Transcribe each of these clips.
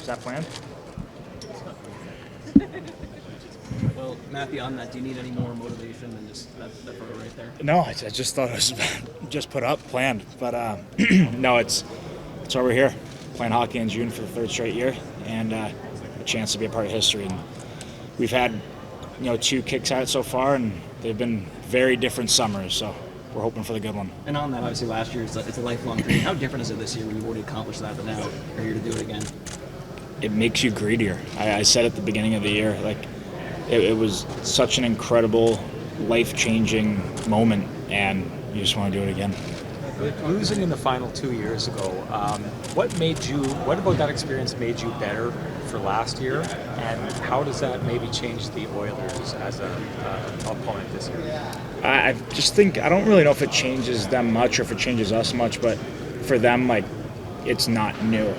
Is that planned? Well, Matthew, on that, do you need any more motivation than just that photo right there? No, I just thought it was just put up, planned. But no, it's why we're here, playing hockey in June for the third straight year, and a chance to be a part of history. And we've had, 2 kicks at it so far, and they've been very different summers. So we're hoping for the good one. And on that, obviously, last year it's a lifelong dream. How different is it this year when you've already accomplished that, but now you're here to do it again? It makes you greedier. I said at the beginning of the year, it was such an incredible, life-changing moment, and you just want to do it again. Losing in the final 2 years ago, what about that experience made you better for last year, and how does that maybe change the Oilers as a opponent this year? I just think, I don't really know if it changes them much or if it changes us much, but for them, it's not new.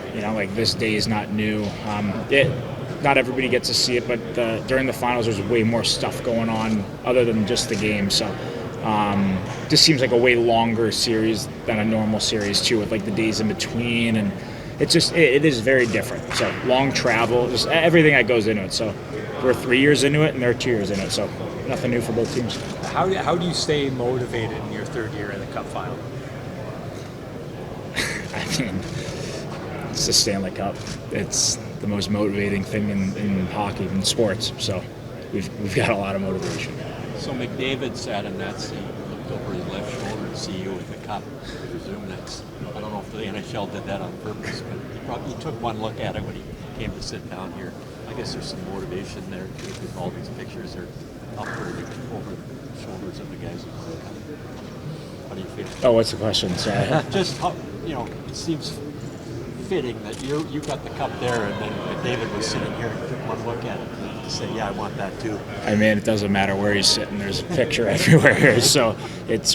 This day is not new. Not everybody gets to see it, but during the finals, there's way more stuff going on other than just the game. So this seems like a way longer series than a normal series too, with the days in between, and it is very different. So long travel, just everything that goes into it. So we're 3 years into it, and they're 2 years into it. So nothing new for both teams. How do you stay motivated in your third year in the Cup final? I mean, it's the Stanley Cup. It's the most motivating thing in hockey, in sports. So we've got a lot of motivation. So McDavid sat in that seat, looked over his left shoulder to see you with the cup. I presume I don't know if the NHL did that on purpose, but he took one look at it when he came to sit down here. I guess there's some motivation there too, because all these pictures are up over the shoulders of the guys with the cup. How do you feel? Oh, what's the question? Sorry. Just how, it seems fitting that you got the cup there, and then McDavid was sitting here and took one look at it to say, yeah, I want that too. I mean, it doesn't matter where he's sitting. There's a picture everywhere. So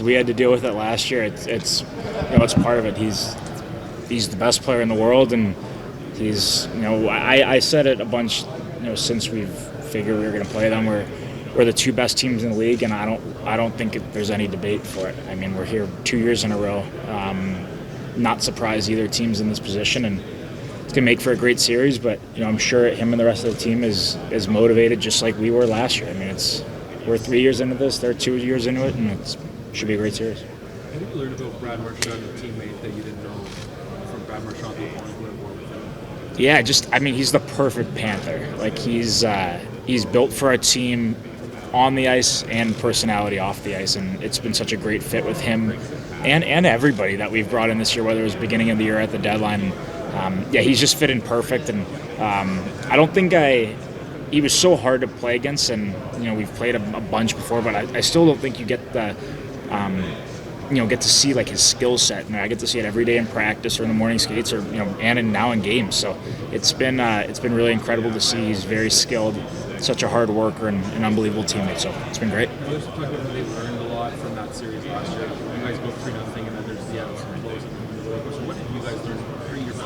we had to deal with it last year. It's part of it. He's the best player in the world, and he's I said it a bunch since we've figured we were going to play them. We're the 2 best teams in the league, and I don't think there's any debate for it. I mean, we're here 2 years in a row. Not surprised either team's in this position, and it's going to make for a great series, but I'm sure him and the rest of the team is motivated just like we were last year. I mean, we're 3 years into this, they're 2 years into it, and it should be a great series. What did you learn about Brad Marchand, a teammate that you didn't know from Brad Marchand, the opponent who had more with him? Yeah, he's the perfect Panther. He's built for our team on the ice and personality off the ice, and it's been such a great fit with him and everybody that we've brought in this year, whether it was beginning of the year or at the deadline. He's just fit in perfect, and I don't think he was so hard to play against, and we've played a bunch before, but I still don't think you get the get to see his skill set, and I get to see it every day in practice or in the morning skates, or and now in games. So it's been really incredible to see. He's very skilled, such a hard worker, and an unbelievable teammate. So it's been great. You also talked about how they learned a lot from that series last year. You guys go 3-0, and then there's the ups and lows and the roller coaster. What did you guys learn from 3 years in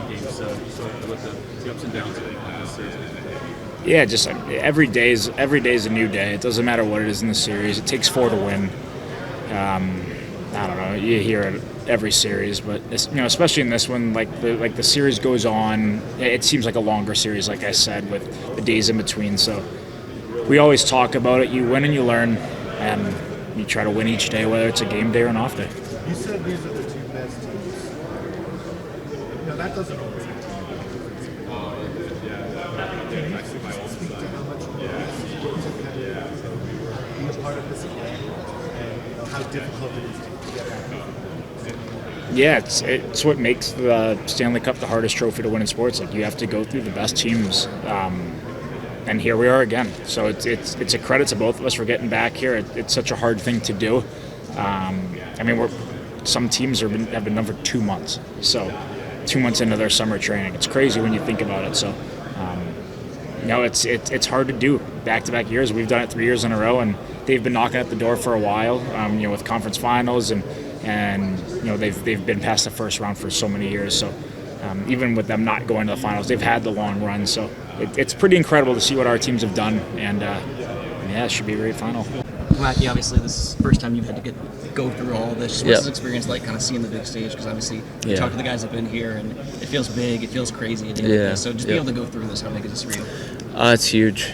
games? So with the ups and downs of this series. Yeah, just every day is a new day. It doesn't matter what it is in the series. It takes 4 to win. I don't know. You hear it every series, but especially in this one, the series goes on. It seems like a longer series, like I said, with the days in between. So we always talk about it. You win and you learn, and you try to win each day, whether it's a game day or an off day. You said these are the 2 best teams. That doesn't always happen. Can you speak to how much being a part of this again, and how difficult it is to get back? Yeah, it's what makes the Stanley Cup the hardest trophy to win in sports. You have to go through the best teams, and here we are again. So it's a credit to both of us for getting back here. It's such a hard thing to do. Some teams have been done for 2 months. So 2 months into their summer training. It's crazy when you think about it. So it's hard to do back-to-back years. We've done it 3 years in a row, and they've been knocking at the door for a while. With conference finals and they've been past the first round for so many years. So even with them not going to the finals, they've had the long run. So it's pretty incredible to see what our teams have done, and it should be a great final. Mackie, obviously this is the first time you've had to go through all this. What's this experience like, kind of seeing the big stage? Because obviously you talk to the guys that have been here, and it feels big, it feels crazy. At the end of the day. So just be able to go through this, how big is this for you? It's huge.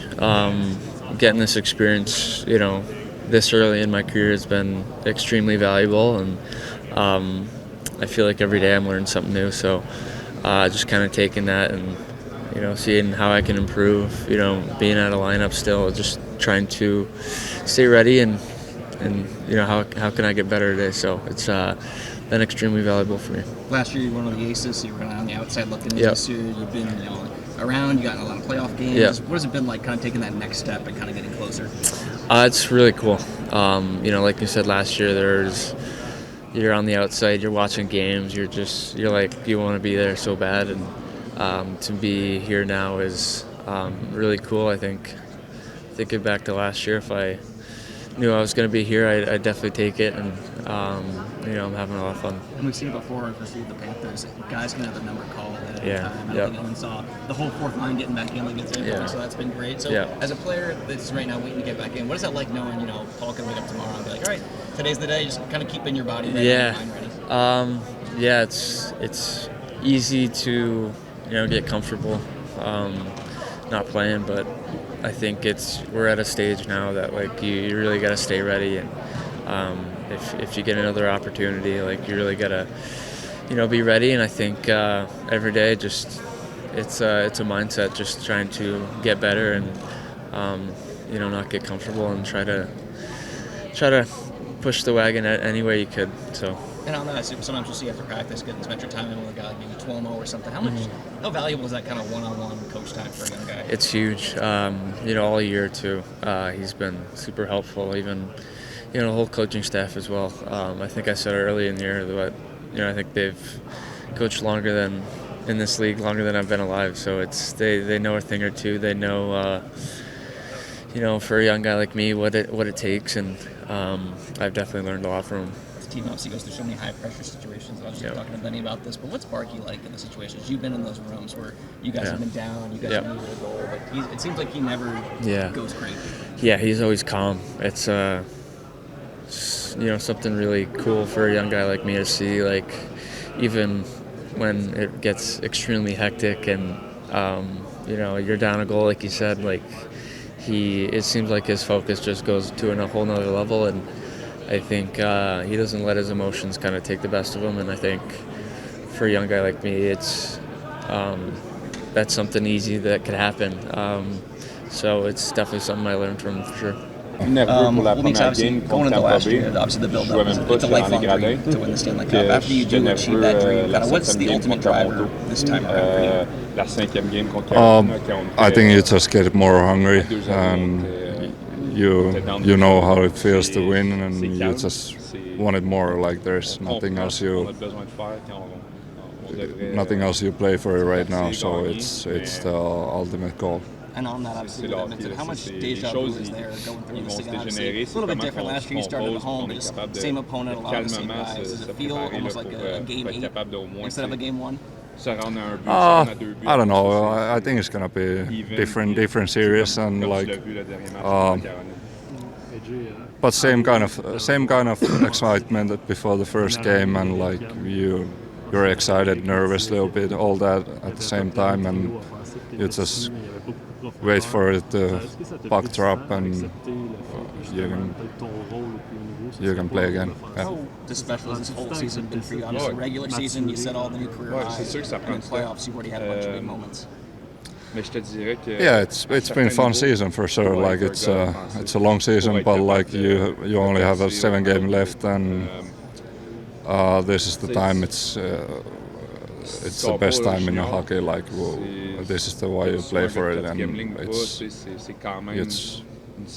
Getting this experience, this early in my career has been extremely valuable, and I feel like every day I'm learning something new. So just kind of taking that and seeing how I can improve. Being out of lineup still, just trying to stay ready and how can I get better today. So it's been extremely valuable for me. Last year you were one of the aces. You were on the outside looking in. This year you've been around. You got in a lot of playoff games. What has it been like, kind of taking that next step and kind of getting closer? It's really cool. Like you said last year, you're on the outside, you're watching games, you're like, you want to be there so bad, and to be here now is really cool. I think thinking back to last year, if I knew I was going to be here, I'd definitely take it, and I'm having a lot of fun. And we've seen it before, especially with the Panthers. Guys can have their number called at any time. I don't think anyone saw the whole fourth line getting back in against Ekblad, so that's been great. So as a player that's right now waiting to get back in, what is that like knowing, Paul can wake up tomorrow and be like, all right, today's the day, just kind of keeping your body ready, your mind ready? It's easy to, get comfortable not playing, but I think we're at a stage now that you really got to stay ready, and if you get another opportunity, you really got to be ready. And I think every day it's a mindset, just trying to get better and not get comfortable and try to push the wagon any way you could. So. And on that, sometimes you'll see after practice getting some extra time in with a guy like maybe Tuomo or something. How valuable is that kind of one-on-one coach time for a young guy? It's huge. All year too. He's been super helpful. Even the whole coaching staff as well. I think I said early in the year that I think they've coached in this league longer than I've been alive. So they know a thing or two. They know for a young guy like me what it takes, and I've definitely learned a lot from him. The team obviously goes through so many high-pressure situations. I was just talking to Benny about this, but what's Barkey like in the situations? You've been in those rooms where you guys have been down, you guys have needed a goal, but it seems like he never goes crazy. Yeah, he's always calm. It's something really cool for a young guy like me to see, even when it gets extremely hectic and you're down a goal, like you said, it seems like his focus just goes to a whole nother level, and I think he doesn't let his emotions kind of take the best of him, and I think for a young guy like me, that's something easy that could happen. So it's definitely something I learned from him for sure. Obviously, going into last year, obviously the build-up, it's a lifelong dream to win the Stanley Cup. After you do achieve that dream, what's the ultimate driver this time around for you? I think you just get more hungry, and you know how it feels to win, and you just want it more. There's nothing else you play for right now, so it's the ultimate goal. And on that, obviously, with Edmonton, how much deja vu is there going through this again? Obviously, it's a little bit different. Last year you started at home, but just same opponent, a lot of the same guys. Does it feel almost like a game 8 instead of a game 1? I don't know. I think it's gonna be different series, and but same kind of excitement before the first game, and you're excited, nervous a little bit, all that at the same time, and you just wait for it to puck drop, and you can play again. How special has this whole season been for you? Obviously, regular season, you set all the new career highs, and in playoffs, you've already had a bunch of big moments. Yeah, it's been a fun season for sure. It's a long season, but you only have a 7 game left, and this is the time. It's the best time in hockey. This is the way you play for it, and it's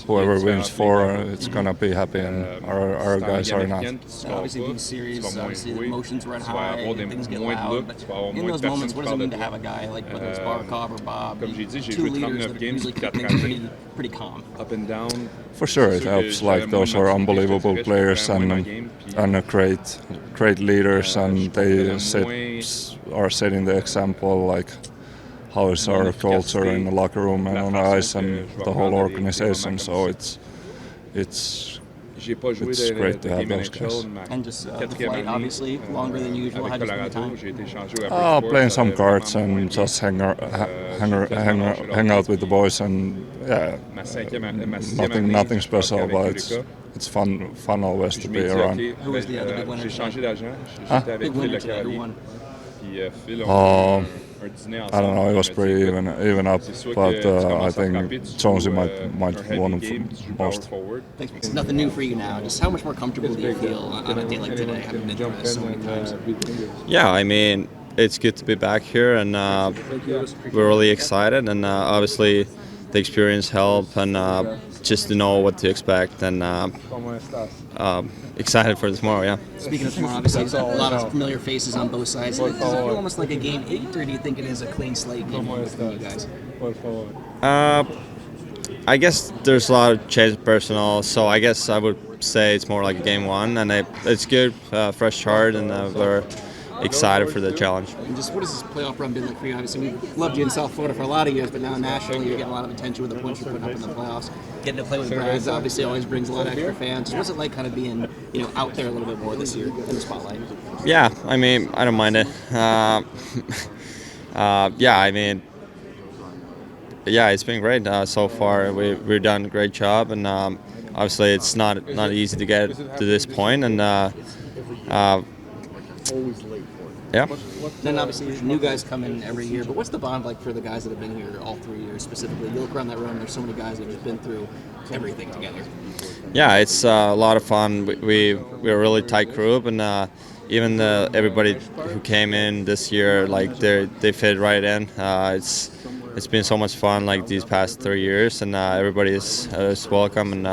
whoever wins 4, it's gonna be happy, and our guys are not. Obviously, these series, the emotions run high, things get loud. But in those moments, what does it mean to have a guy whether it's Barkov or Bob, 2 leaders that usually keep things pretty calm? For sure, it helps. Those are unbelievable players and great leaders, and they are setting the example. How is our culture in the locker room and on the ice and the whole organization. So it's great to have those guys. And just the flight, obviously, longer than usual. How did you spend the time? Playing some cards and just hang out with the boys, and yeah, nothing special, but it's fun always to be around. Who was the other big winner? Big winner today, who won? I don't know. It was pretty even up, but I think Jonesy might won most. It's nothing new for you now. Just how much more comfortable do you feel on a day like today, having been through this so many times? Yeah, I mean, it's good to be back here, and we're really excited, and obviously the experience helped, and just to know what to expect, and excited for tomorrow. Yeah. Speaking of tomorrow, obviously a lot of familiar faces on both sides. Does it feel almost like a game 8, or do you think it is a clean slate game for you guys? I guess there's a lot of change of personnel, so I guess I would say it's more like a game 1, and it's good, fresh start, and we're excited for the challenge. And just what has this playoff run been like for you? Obviously, we've loved you in South Florida for a lot of years, but now nationally you're getting a lot of attention with the points you're putting up in the playoffs. Getting to play with Brads obviously always brings a lot of extra fans. What's it like kind of being, out there a little bit more this year in the spotlight? Yeah, I mean, I don't mind it. It's been great so far. We've done a great job, and obviously it's not easy to get to this point, and yeah. Then obviously new guys come in every year, but what's the bond like for the guys that have been here all 3 years specifically? You look around that room, there's so many guys that have been through everything together. Yeah, it's a lot of fun. We're a really tight group, and even everybody who came in this year, like they fit right in. It's been so much fun like these past 3 years, and everybody is welcome, and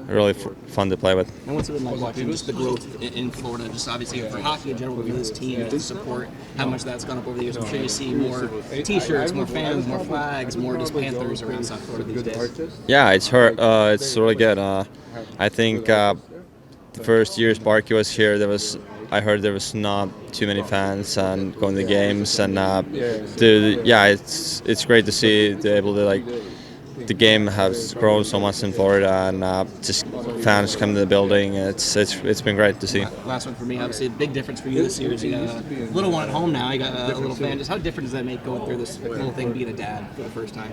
really fun to play with. And what's it been like watching just the growth in Florida, just obviously for hockey in general, with this team to support how much that's gone up over the years? I'm sure you see more T-shirts, more fans, more flags, more just Panthers around South Florida these days. Yeah, it's really good. I think the first year Sparky was here, I heard there was not too many fans and going to the games, and it's great to see able to the game has grown so much in Florida, and just fans come to the building. It's been great to see. Last one for me, obviously a big difference for you this year is you got a little one at home now. You got a little fan. Just how different does that make going through this little thing, being a dad for the first time?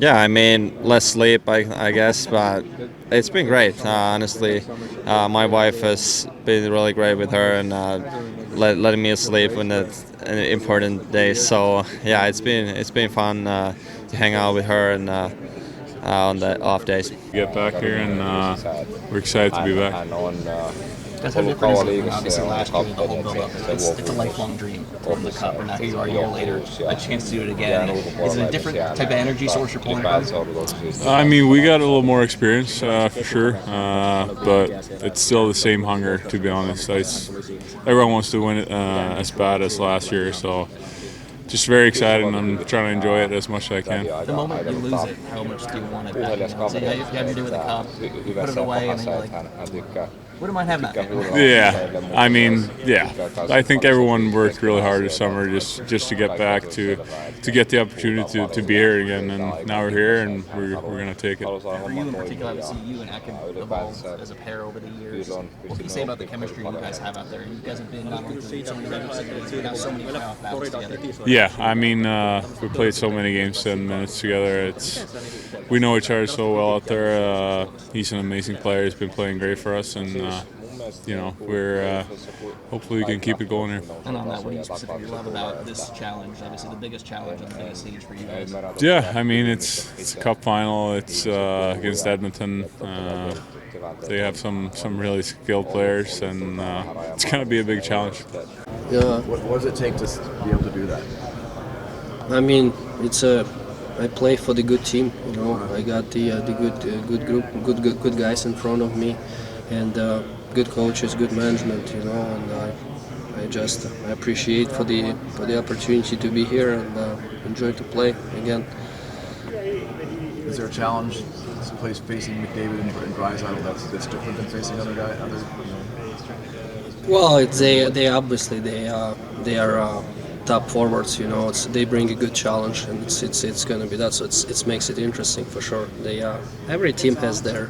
Yeah, I mean, less sleep, I guess, but it's been great. Honestly, my wife has been really great with her, and letting me sleep when it's an important day. So yeah, it's been fun to hang out with her, and on the off days. Get back here, and we're excited to be back. That's how different is it from obviously last year, the whole build-up. It's a lifelong dream to win the Cup, and now here you are a year later, a chance to do it again. Is it a different type of energy source you're pulling from? I mean, we got a little more experience for sure, but it's still the same hunger, to be honest. Everyone wants to win it as bad as last year, so just very excited, and I'm trying to enjoy it as much as I can. The moment you lose it, how much do you want it back? So you have to do with the Cup, you put it away, and then you're like, wouldn't mind having that. Yeah, I mean, yeah. I think everyone worked really hard this summer just to get back to get the opportunity to be here again, and now we're here, and we're going to take it. For you in particular, obviously you and Ekblad evolved as a pair over the years. What can you say about the chemistry you guys have out there? You guys have been not only through so many regular seasons, but now so many playoff battles together. Yeah, I mean, we played so many games, 7 minutes together. We know each other so well out there. He's an amazing player. He's been playing great for us, and we're hopefully we can keep it going here. And on that, what do you specifically love about this challenge? Obviously, the biggest challenge on the biggest stage for you guys. Yeah, I mean, it's a cup final. It's against Edmonton. They have some really skilled players, and it's going to be a big challenge. Yeah. What does it take to be able to do that? I mean, I play for the good team. I got the good group, good guys in front of me, and good coaches, good management. And I appreciate for the opportunity to be here and enjoy to play again. Is there a challenge? This place facing McDavid and Draisaitl that's different than facing other guys? Well, they obviously they are top forwards. They bring a good challenge, and it's going to be that. So it makes it interesting for sure. Every team has their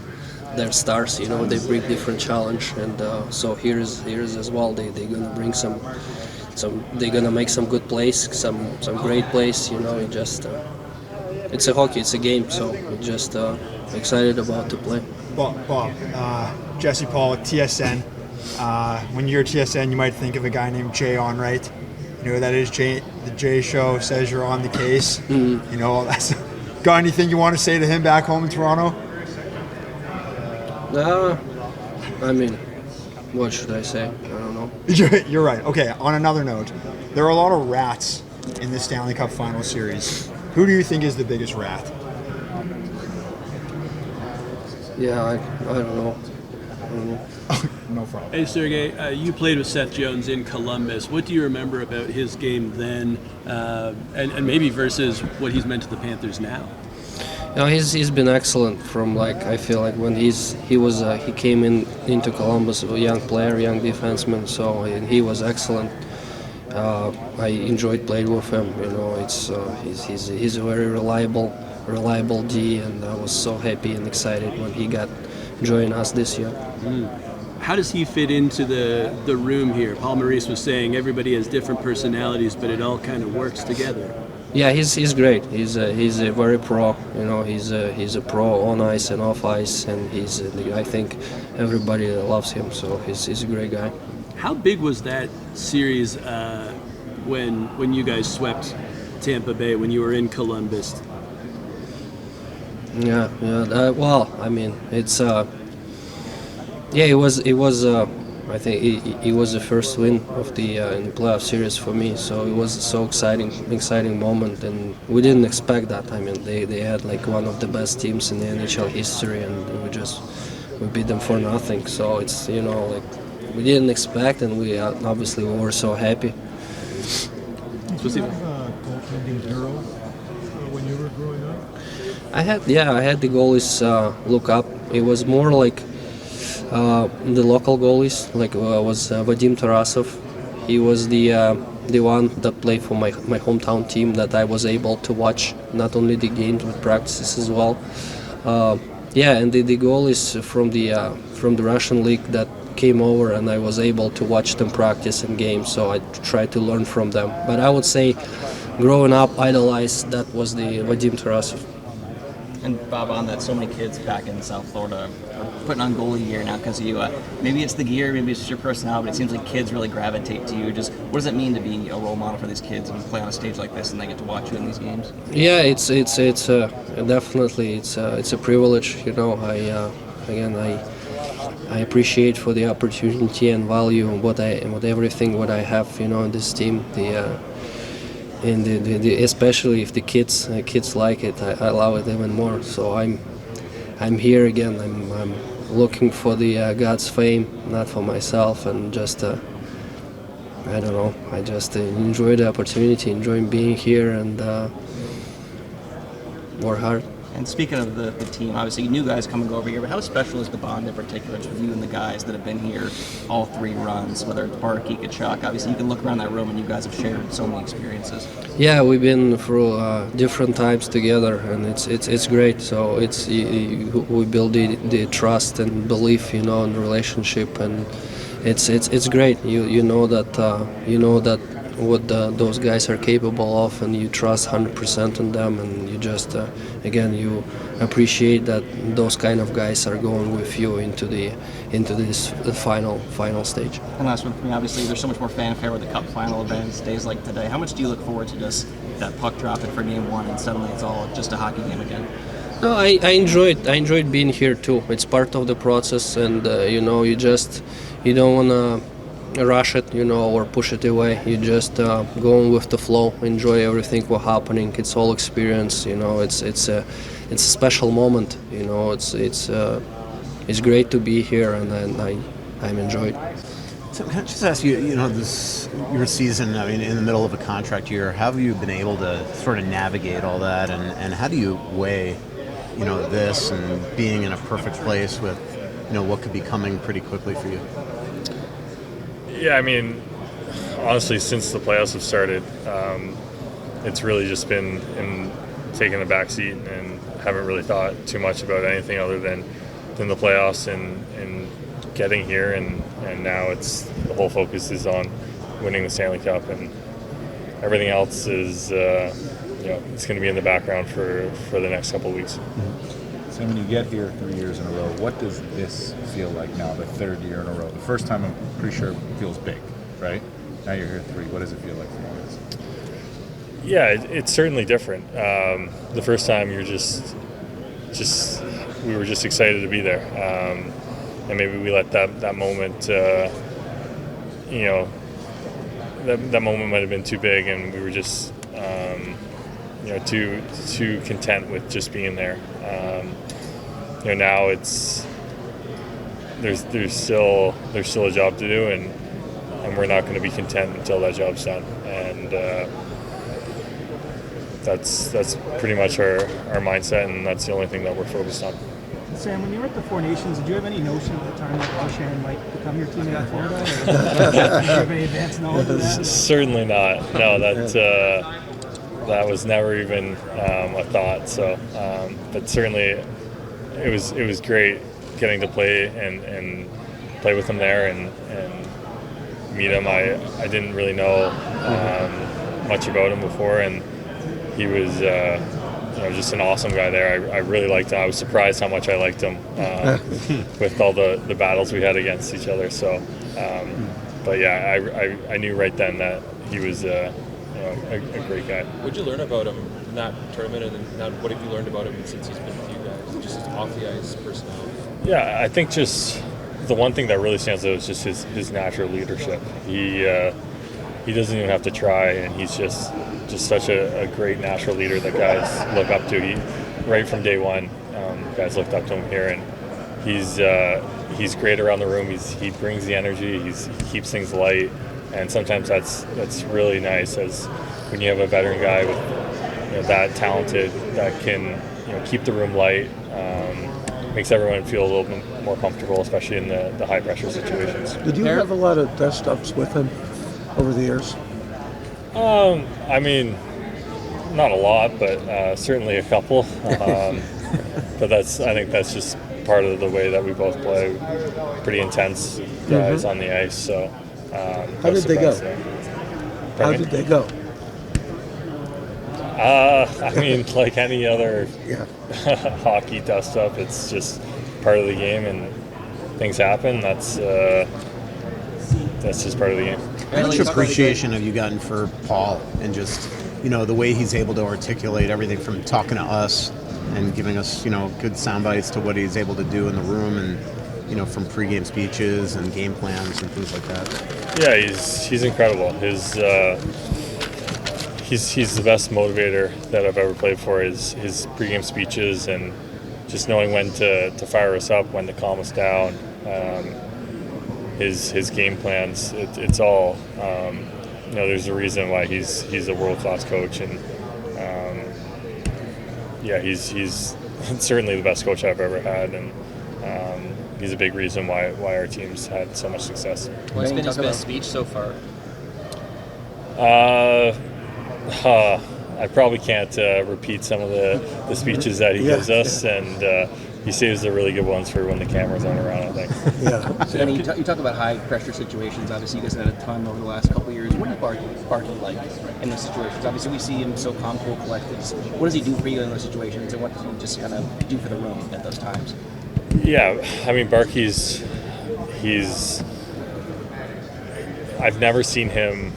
they're stars. You know, they bring different challenge, and so here's as well. They're gonna bring some. They're gonna make some good plays, some great plays. You know, it's a hockey, it's a game, so we're just excited about to play. Bob, Jesse Paul at TSN. When you're at TSN, you might think of a guy named Jay Onright. You know who that is? Jay, the Jay Show says you're on the case. You know, got anything you want to say to him back home in Toronto? I mean, what should I say? I don't know. You're right. Okay, on another note, there are a lot of rats in the Stanley Cup Final Series. Who do you think is the biggest rat? Yeah, I don't know. No problem. Hey, Sergei, you played with Seth Jones in Columbus. What do you remember about his game then, and maybe versus what he's meant to the Panthers now? You know, he's been excellent from I feel like when he came into Columbus, a young player, young defenseman. So he was excellent. I enjoyed playing with him. You know, he's a very reliable D, and I was so happy and excited when he got join us this year. How does he fit into the room here? Paul Maurice was saying everybody has different personalities, but it all kind of works together. Yeah, he's great. He's a very pro. You know, he's a pro on ice and off ice, and I think everybody loves him. So he's a great guy. How big was that series when you guys swept Tampa Bay when you were in Columbus? Yeah. Well, I mean, it's it was. I think it was the first win of the in the playoff series for me. So it was so exciting moment, and we didn't expect that. I mean, they had one of the best teams in the NHL history, and we beat them for nothing. So it's we didn't expect, and we obviously were so happy. Did you have a goaltending hero when you were growing up? I had the goalies look up. It was more like the local goalies, was Vadim Tarasov. He was the one that played for my hometown team that I was able to watch not only the games but practices as well. And the goalies from the Russian league that came over, and I was able to watch them practice in games, so I tried to learn from them. But I would say, growing up, idolized, that was the Vadim Tarasov. And Bob, on that, so many kids back in South Florida are putting on goalie gear now because of you. Maybe it's the gear, maybe it's your personality, but it seems like kids really gravitate to you. Just what does it mean to be a role model for these kids and play on a stage like this, and they get to watch you in these games? Yeah, it's definitely it's a privilege. You know, I appreciate for the opportunity and value what I have. You know, in this team. And especially if the kids like it, I love it even more. So I'm here again. I'm looking for the God's fame, not for myself, and just I don't know. I just enjoy the opportunity, enjoy being here, and work hard. And speaking of the team, obviously new guys come and go over here, but how special is the bond in particular with you and the guys that have been here all three runs, whether it's Barkey, Tkachuk? Obviously, you can look around that room and you guys have shared so many experiences. Yeah, we've been through different times together, and it's great. So we build the trust and belief, in the relationship, and it's great. You know that what those guys are capable of, and you trust 100% in them, and you just you appreciate that those kind of guys are going with you into this final stage. And last one for me, obviously there's so much more fanfare with the Cup final events, days like today. How much do you look forward to just that puck dropping for game one, and suddenly it's all just a hockey game again? No, I enjoyed being here too. It's part of the process, and you don't wanna rush it, or push it away. You just go with the flow, enjoy everything what's happening. It's all experience, It's a special moment, It's great to be here, and I'm enjoyed. So can I just ask you, your season, in the middle of a contract year, how have you been able to sort of navigate all that, and how do you weigh, this and being in a perfect place with, what could be coming pretty quickly for you? Yeah, honestly, since the playoffs have started, it's really just been taking a back seat and haven't really thought too much about anything other than in the playoffs and getting here, and now the whole focus is on winning the Stanley Cup, and everything else is it's going to be in the background for the next couple of weeks. So when you get here 3 years in a row, what does this feel like now, the third year in a row? The first time, I'm pretty sure it feels big, right? Now you're here 3. What does it feel like for you guys? Yeah, it's certainly different. The first time we were just excited to be there, and maybe we let that moment, that moment might have been too big, and we were just too content with just being there. Now there's still a job to do, and we're not going to be content until that job's done, and that's pretty much our mindset, and that's the only thing that we're focused on. Sam, when you were at the Four Nations, did you have any notion at the time that Marchand might become your teammate at Florida? Or did you have any advanced knowledge of that? Certainly not. No, that was never even a thought. So, but certainly, it was great getting to play and play with him there and meet him. I didn't really know much about him before, and he was just an awesome guy there. I really liked him. I was surprised how much I liked him with all the battles we had against each other. So, but yeah, I knew right then that he was a great guy. What did you learn about him in that tournament, and now what have you learned about him since he's been with you guys? Just his off the ice personality. Yeah, I think just the one thing that really stands out is just his natural leadership. He doesn't even have to try, and he's just such a great natural leader that guys look up to. Right from day one, guys looked up to him here, and he's great around the room. He brings the energy. He keeps things light, and sometimes that's really nice as when you have a veteran guy with that talented that can keep the room light. Makes everyone feel a little bit more comfortable, especially in the high pressure situations. Did you have a lot of dust-ups with him over the years? I mean, not a lot, but certainly a couple. But I think that's just part of the way that we both play. Pretty intense guys on the ice. So how did they go? How did they go? I mean, like any other hockey dust-up, it's just part of the game, and things happen. That's just part of the game. How much appreciation have you gotten for Paul and just, the way he's able to articulate everything from talking to us and giving us, good sound bites to what he's able to do in the room and, from pregame speeches and game plans and things like that? Yeah, he's incredible. He's the best motivator that I've ever played for. His pregame speeches and just knowing when to fire us up, when to calm us down. His game plans, it's all, there's a reason why he's a world-class coach, and he's certainly the best coach I've ever had, and he's a big reason why our team's had so much success. What's been his best speech so far? I probably can't repeat some of the speeches that he gives us, and he saves the really good ones for when the cameras aren't around, I think. So, you talk about high pressure situations. Obviously, you guys had a ton over the last couple of years. What is Barkey like in those situations? Obviously, we see him so calm, cool, collected. What does he do for you in those situations, and what does he just kind of do for the room at those times? Yeah, I mean, Barkey's I've never seen him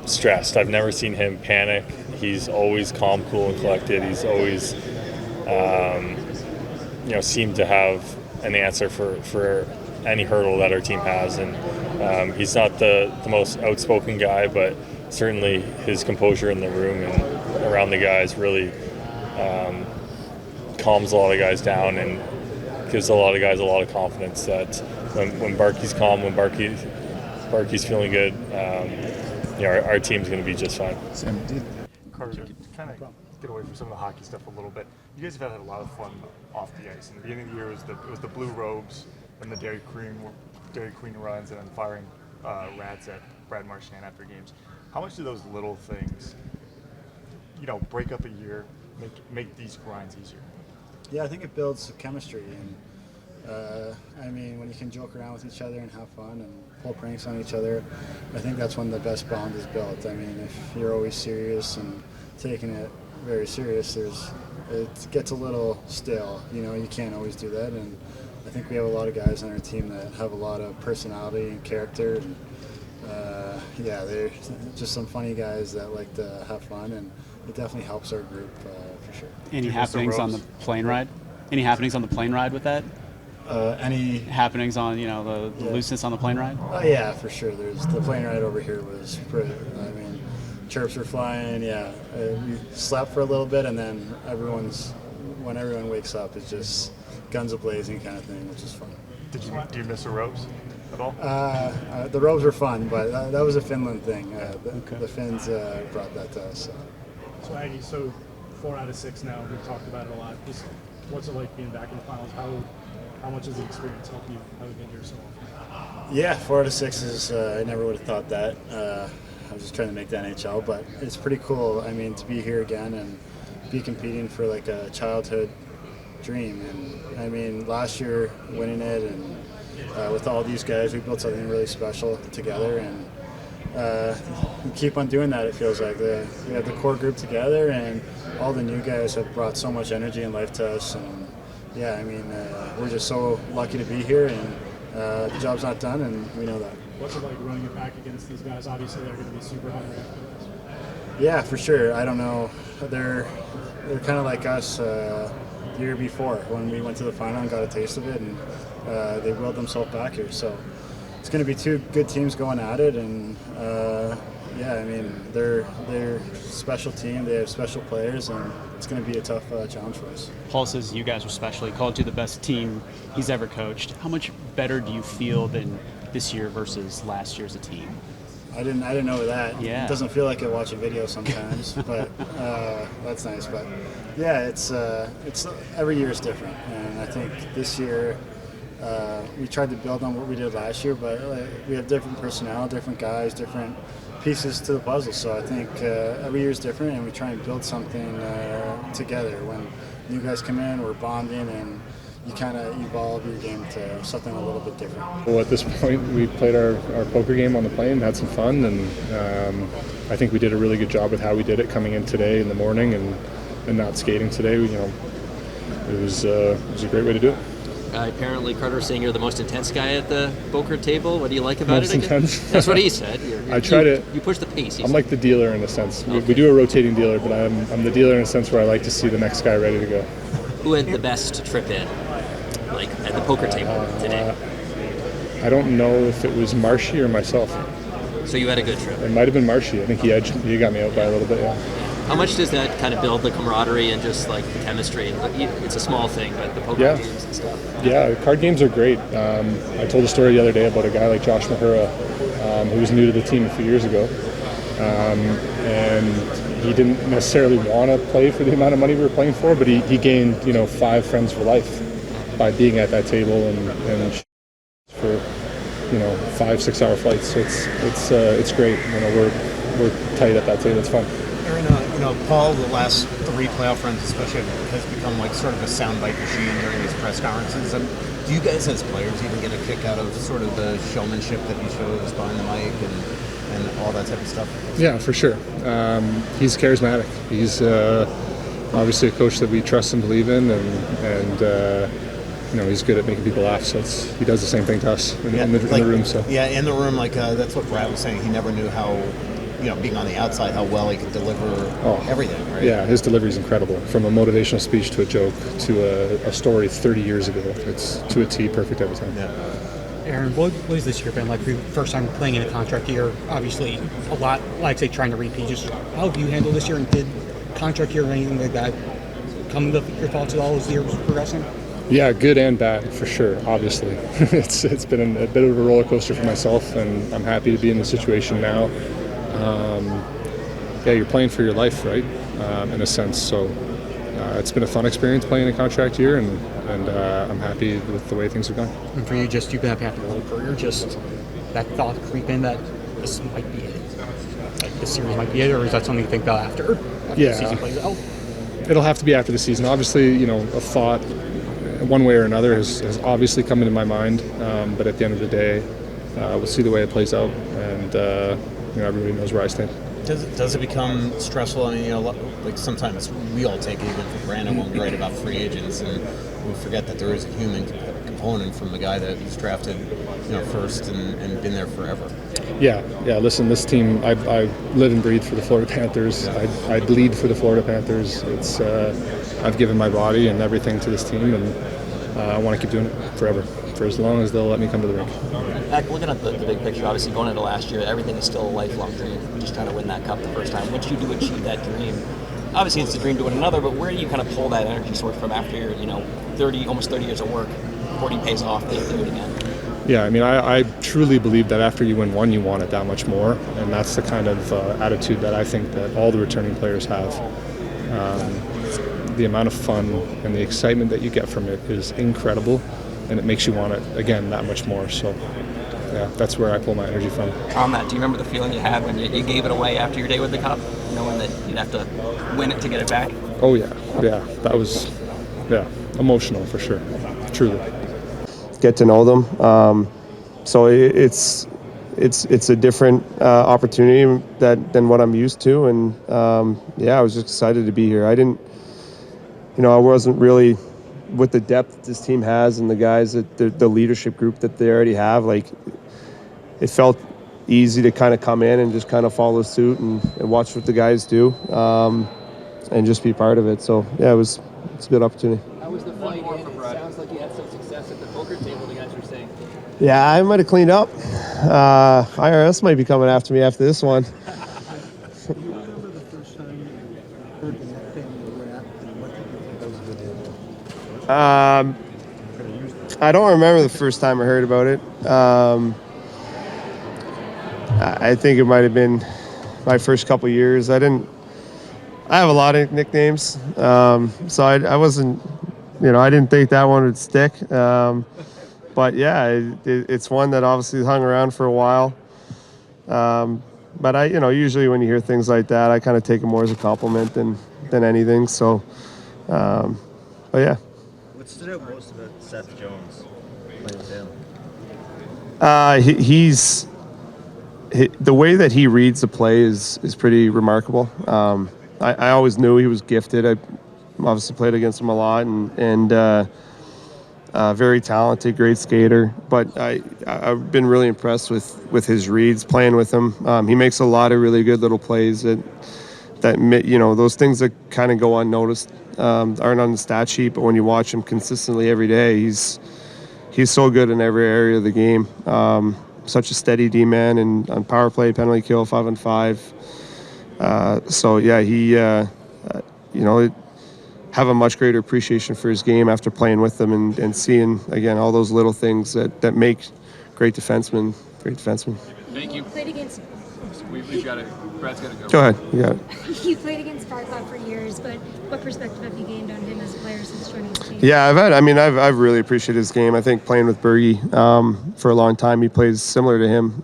stressed. I've never seen him panic. He's always calm, cool, and collected. He's always, seemed to have an answer for any hurdle that our team has. And he's not the most outspoken guy, but certainly his composure in the room and around the guys really calms a lot of guys down and gives a lot of guys a lot of confidence that when Barkey's calm, when Barkey's feeling good, our team's going to be just fine. Carter, to kind of get away from some of the hockey stuff a little bit, you guys have had a lot of fun off the ice. In the beginning of the year, it was the Blue Robes and the Dairy Queen runs and then firing rats at Brad Marchand after games. How much do those little things, break up a year, make these grinds easier? Yeah, I think it builds chemistry, I mean, when you can joke around with each other and have fun and pull pranks on each other, I think that's when the best bond is built. I mean, if you're always serious and taking it very serious, it gets a little stale. You know, you can't always do that. And I think we have a lot of guys on our team that have a lot of personality and character. And, yeah, they're just some funny guys that like to have fun, and it definitely helps our group for sure. Any happenings on the plane ride? Any happenings on the plane ride with that? Any happenings on the looseness on the plane ride? Oh yeah, for sure. There's the plane ride over here was pretty. I mean, chirps were flying. Yeah, we slept for a little bit, and then when everyone wakes up, it's just guns a-blazing kind of thing, which is fun. Do you miss the ropes at all? The ropes were fun, but that was a Finland thing. The Finns brought that to us. So Aggie, 4 out of 6 now. We've talked about it a lot. Just what's it like being back in the finals? How much has the experience helped you having been here so often? Yeah, 4 out of 6 is. I never would have thought that. I was just trying to make the NHL, but it's pretty cool. I mean, to be here again and be competing for like a childhood dream. And I mean, last year winning it, and with all these guys, we built something really special together. And we keep on doing that. It feels like we have the core group together, and all the new guys have brought so much energy and life to us. And yeah, I mean, we're just so lucky to be here, and the job's not done, and we know that. What's it like running it back against these guys? Obviously, they're going to be super hungry after this. Yeah, for sure. I don't know. They're kind of like us the year before when we went to the final and got a taste of it, and they willed themselves back here. So it's going to be 2 good teams going at it, and yeah, I mean, they're a special team. They have special players, and it's going to be a tough challenge for us. Paul says you guys are special. He called you the best team he's ever coached. How much better do you feel than this year versus last year as a team? I didn't know that. Yeah. It doesn't feel like it watching video sometimes, but that's nice. But yeah, it's every year is different, and I think this year we tried to build on what we did last year, but we have different personnel, different guys, different pieces to the puzzle. So I think every year is different, and we try and build something together. When new guys come in, we're bonding, and you kind of evolve your game to something a little bit different. Well, at this point, we played our poker game on the plane, had some fun, and I think we did a really good job with how we did it coming in today in the morning and not skating today. It was a great way to do it. Apparently, Carter's saying you're the most intense guy at the poker table. What do you like about most it? Intense? That's what he said. You push the pace. I'm like the dealer in a sense. Okay. We do a rotating dealer, but I'm the dealer in a sense where I like to see the next guy ready to go. Who had the best trip in, like at the poker table today? I don't know if it was Marshy or myself. So you had a good trip. It might have been Marshy. I think he got me out by a little bit. Yeah. How much does that kind of build the camaraderie and just like the chemistry? It's a small thing, but the poker games and stuff. Yeah, card games are great. I told a story the other day about a guy like Josh Mahura, who was new to the team a few years ago, and he didn't necessarily want to play for the amount of money we were playing for, but he gained 5 friends for life by being at that table and for 5-6 hour flights. So it's great. We're tight at that table. It's fun. Aaron, Paul, the last 3 playoff runs especially, has become like sort of a soundbite machine during these press conferences. Do you guys as players even get a kick out of sort of the showmanship that he shows behind the mic and all that type of stuff? Yeah, for sure. He's charismatic. He's obviously a coach that we trust and believe in, and he's good at making people laugh. So he does the same thing to us in the room. So yeah, in the room, that's what Brad was saying. He never knew how, being on the outside, how well he could deliver everything, right? Yeah, his delivery is incredible. From a motivational speech to a joke to a story 30 years ago. It's to a T, perfect every time. Yeah. Aaron, what has this year been like for you? First time playing in a contract year, obviously a lot, like say, trying to repeat. Just how have you handled this year, and did contract year or anything like that come to your thoughts at all as the year was progressing? Yeah, good and bad, for sure, obviously. It's been a bit of a roller coaster for myself, and I'm happy to be in the situation now. You're playing for your life, right, in a sense. So it's been a fun experience playing a contract year, and I'm happy with the way things have gone. And for you, you've been happy after the whole career, just that thought creep in that this might be it, like this series might be it, or is that something you think about after the season plays out? It'll have to be after the season. Obviously, a thought one way or another has obviously come into my mind. But at the end of the day, we'll see the way it plays out, and everybody knows where I stand. Does it become stressful? I mean, like sometimes we all take it even for granted when we write about free agents, and we forget that there is a human component from the guy that was drafted, first and been there forever. Yeah. Listen, this team, I live and breathe for the Florida Panthers. I bleed for the Florida Panthers. It's I've given my body and everything to this team, and I want to keep doing it forever, for as long as they'll let me come to the rink. Back looking at the big picture, obviously going into last year, everything is still a lifelong dream. Just trying to win that cup the first time. What did you do to achieve that dream? Obviously, it's a dream to win another, but where do you kind of pull that energy source from after your, almost 30 years of work? 40 pays off, they do it again. Yeah, I mean, I truly believe that after you win one, you want it that much more, and that's the kind of attitude that I think that all the returning players have. The amount of fun and the excitement that you get from it is incredible, and it makes you want it again that much more. So, yeah, that's where I pull my energy from. On that, do you remember the feeling you had when you gave it away after your day with the cup, knowing that you'd have to win it to get it back? Oh yeah, that was emotional for sure, truly. Get to know them. So it's a different opportunity than what I'm used to, and I was just excited to be here. I wasn't really with the depth that this team has and the guys that the leadership group that they already have. Like, it felt easy to kind of come in and just kind of follow suit and watch what the guys do, and just be part of it. So it's a good opportunity. How was the flight in? It sounds like you had some success at the poker table, the guys were saying. Yeah, I might have cleaned up. IRS might be coming after me after this one. Do you remember the first time you heard the family rap and what did you think? I don't remember the first time I heard about it. I think it might have been my first couple years. I have a lot of nicknames, so I wasn't, I didn't think that one would stick. But yeah, it's one that obviously hung around for a while. But usually when you hear things like that, I kind of take it more as a compliment than anything. So, but yeah. What stood out most about Seth Jones playing with him? He's the way that he reads the play is pretty remarkable. I always knew he was gifted. I obviously played against him a lot, and very talented, great skater. But I've been really impressed with his reads, playing with him. He makes a lot of really good little plays that those things that kind of go unnoticed aren't on the stat sheet. But when you watch him consistently every day, he's so good in every area of the game. Such a steady D-man and on power play, penalty kill, 5-on-5. So yeah, he have a much greater appreciation for his game after playing with them and seeing again all those little things that make great defensemen. Thank you. Played against. We've got it. Brad's got to go. Go ahead. You got it. You played against Barkov for years, but what perspective have you gained on him as a player since joining his team? Yeah, I've really appreciated his game. I think playing with Verhaeghe for a long time, he plays similar to him,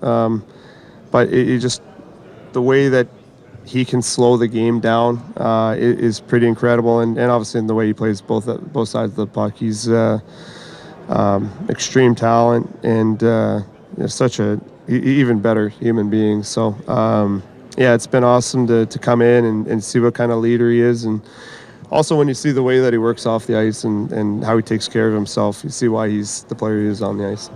but it just the way that he can slow the game down is pretty incredible, and obviously in the way he plays both sides of the puck, he's extreme talent and such a even better human being. So it's been awesome to come in and see what kind of leader he is, and also when you see the way that he works off the ice and how he takes care of himself, you see why he's the player he is on the ice.